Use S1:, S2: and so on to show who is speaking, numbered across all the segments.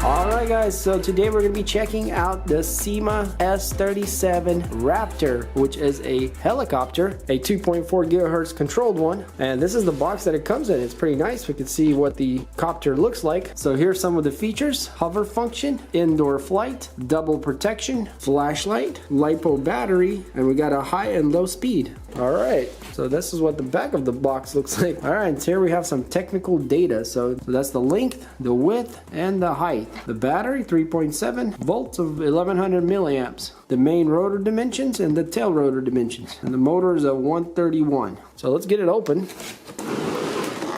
S1: Alright guys, so today we're going to be checking out the Syma S37 Raptor, which is a helicopter, a 2.4 gigahertz controlled one. And this is the box that it comes in. It's pretty nice. We can see what the copter looks like. So here's some of the features: hover function, indoor flight, double protection, flashlight, LiPo battery, and we got a high and low speed. Alright, so this is what the back of the box looks like. Alright, here we have some technical data. So that's the length, the width, and the height. The battery, 3.7 volts of 1100 milliamps. The main rotor dimensions and the tail rotor dimensions. And the motor is a 131. So let's get it open.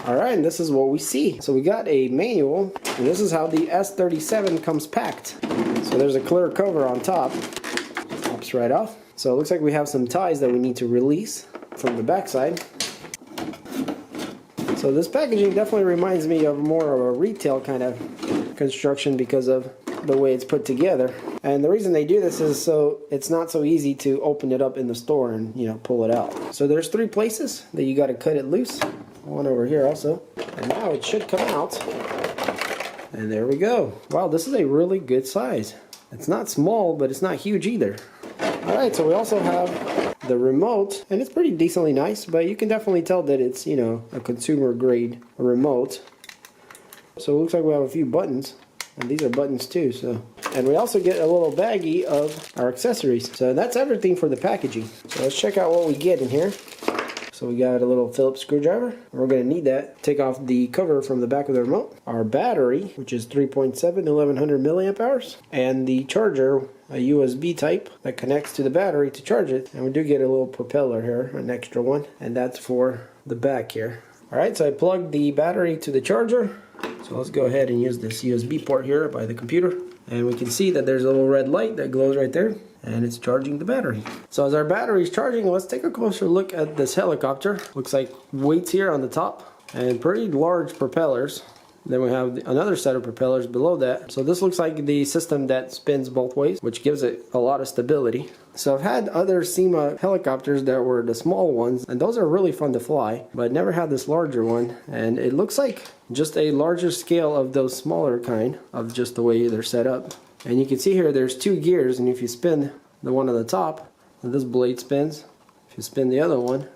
S1: Alright, and this is what we see. So we got a manual, and this is how the S37 comes packed. So there's a clear cover on top. Pops right off. So it looks like we have some ties that we need to release from the backside. So this packaging definitely reminds me of more of a retail kind of construction because of the way it's put together. And the reason they do this is so it's not so easy to open it up in the store and, you know, pull it out. So there's 3 places that you got to cut it loose. One over here also. And now it should come out. And there we go. Wow, this is a really good size. It's not small, but it's not huge either. Alright, so we also have the remote, and it's pretty decently nice, but you can definitely tell that it's, you know, a consumer grade remote. So it looks like we have a few buttons, and these are buttons too. So, and we also get a little baggie of our accessories. So that's everything for the packaging. So let's check out what we get in here. So we got a little Phillips screwdriver. We're going to need that. Take off the cover from the back of the remote. Our battery, which is 3.7, 1100 milliamp hours. And the charger, a USB type that connects to the battery to charge it. And we do get a little propeller here, an extra one. And that's for the back here. Alright, so I plugged the battery to the charger. So let's go ahead and use this USB port here by the computer. And we can see that there's a little red light that glows right there. And it's charging the battery. So as our battery is charging, let's take a closer look at this helicopter. Looks like weights here on the top and pretty large propellers. Then we have another set of propellers below that. So this looks like the system that spins both ways, which gives it a lot of stability. So I've had other Syma helicopters that were the small ones, and those are really fun to fly, but never had this larger one. And it looks like just a larger scale of those smaller kind, of just the way they're set up. And you can see here there's 2 gears, and if you spin the one on the top, this blade spins. If you spin the other one,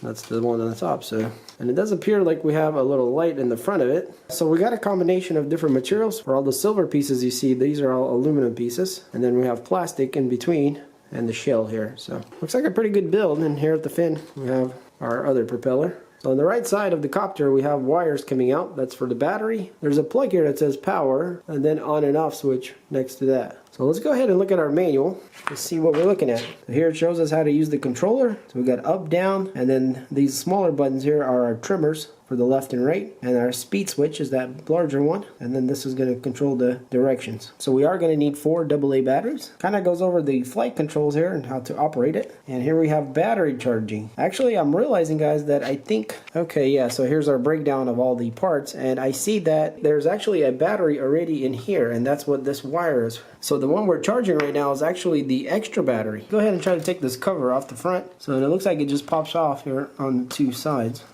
S1: that's the one on the top. So, and it does appear like we have a little light in the front of it. So we got a combination of different materials. For all the silver pieces you see, these are all aluminum pieces. And then we have plastic in between and the shell here. So looks like a pretty good build. And here at the fin, we have our other propeller. So on the right side of the copter, we have wires coming out. That's for the battery. There's a plug here that says power, and then on and off switch next to that. So let's go ahead and look at our manual to see what we're looking at. So here it shows us how to use the controller. So we got up, down, and then these smaller buttons here are our trimmers for the left and right, and our speed switch is that larger one, and then this is going to control the directions. So we are going to need 4 AA batteries. Kind of goes over the flight controls here and how to operate it. And here we have battery charging. Actually, I'm realizing, guys, that I think, okay, yeah, so here's our breakdown of all the parts, and I see that there's actually a battery already in here, and that's what this wire is. So the one we're charging right now is actually the extra battery. Go ahead and try to take this cover off the front. So it looks like it just pops off here on the 2 sides.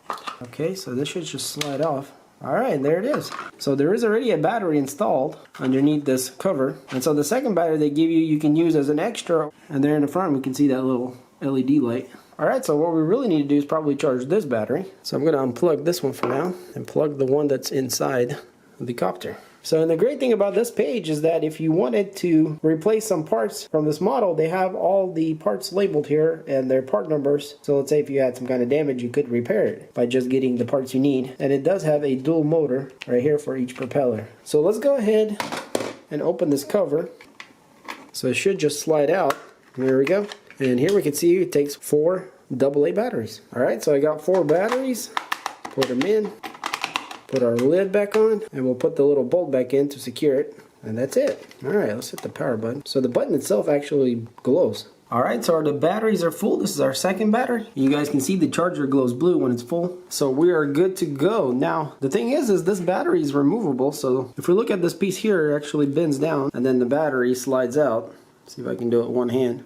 S1: Okay, so this should just slide off. Alright, there it is. So there is already a battery installed underneath this cover. And so the second battery they give you, you can use as an extra. And there in the front we can see that little LED light. Alright, so what we really need to do is probably charge this battery. So I'm going to unplug this one for now and plug the one that's inside the copter. So, and the great thing about this page is that if you wanted to replace some parts from this model, they have all the parts labeled here and their part numbers. So let's say if you had some kind of damage, you could repair it by just getting the parts you need. And it does have a dual motor right here for each propeller. So let's go ahead and open this cover. So it should just slide out. There we go. And here we can see it takes 4 AA batteries. Alright, so I got 4 batteries. Put them in. Put our lid back on, and we'll put the little bolt back in to secure it, and that's it. Alright, let's hit the power button. So the button itself actually glows. Alright, so the batteries are full. This is our second battery. You guys can see the charger glows blue when it's full. So we are good to go. Now, the thing is this battery is removable, so if we look at this piece here, it actually bends down, and then the battery slides out. See if I can do it with one hand.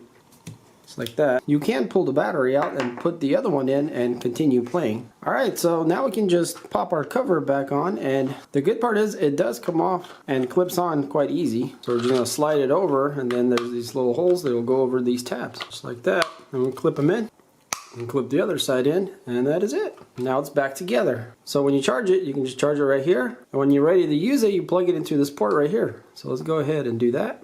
S1: Just like that. You can pull the battery out and put the other one in and continue playing. Alright, so now we can just pop our cover back on, and the good part is it does come off and clips on quite easy. So we're just going to slide it over, and then there's these little holes that will go over these tabs. Just like that. And we'll clip them in. And clip the other side in, and that is it. Now it's back together. So when you charge it, you can just charge it right here. And when you're ready to use it, you plug it into this port right here. So let's go ahead and do that.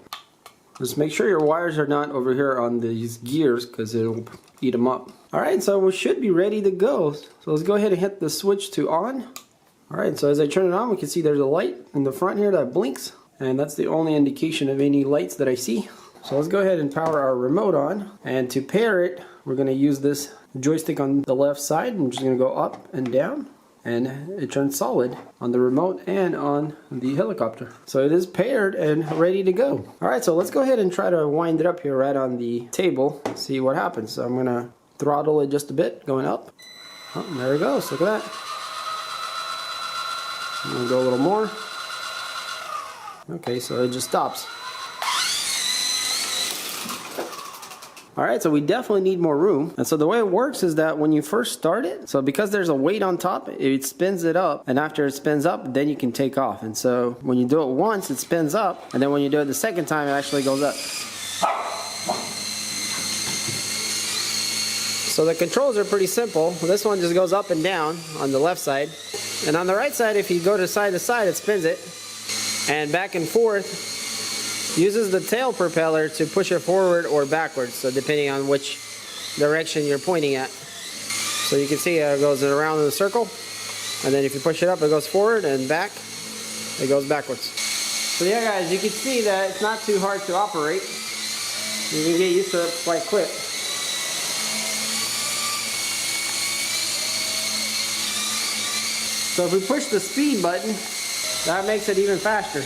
S1: Just make sure your wires are not over here on these gears, because it'll eat them up. Alright, so we should be ready to go. So let's go ahead and hit the switch to on. Alright, so as I turn it on, we can see there's a light in the front here that blinks. And that's the only indication of any lights that I see. So let's go ahead and power our remote on. And to pair it, we're going to use this joystick on the left side. I'm just going to go up and down, and it turns solid on the remote and on the helicopter. So it is paired and ready to go. Alright, so let's go ahead and try to wind it up here right on the table, see what happens. So I'm going to throttle it just a bit, going up. Oh, there it goes, look at that. I'm going to go a little more. Okay, so it just stops. Alright, so we definitely need more room. And so the way it works is that when you first start it, so because there's a weight on top, it spins it up, and after it spins up, then you can take off. And so when you do it once, it spins up, and then when you do it the second time, it actually goes up. So the controls are pretty simple. This one just goes up and down on the left side. And on the right side, if you go to side, it spins it. And back and forth. Uses the tail propeller to push it forward or backwards, so depending on which direction you're pointing at. So you can see it goes around in a circle, and then if you push it up, it goes forward, and back, it goes backwards. So yeah guys, you can see that it's not too hard to operate. You can get used to it quite quick. So if we push the speed button, that makes it even faster.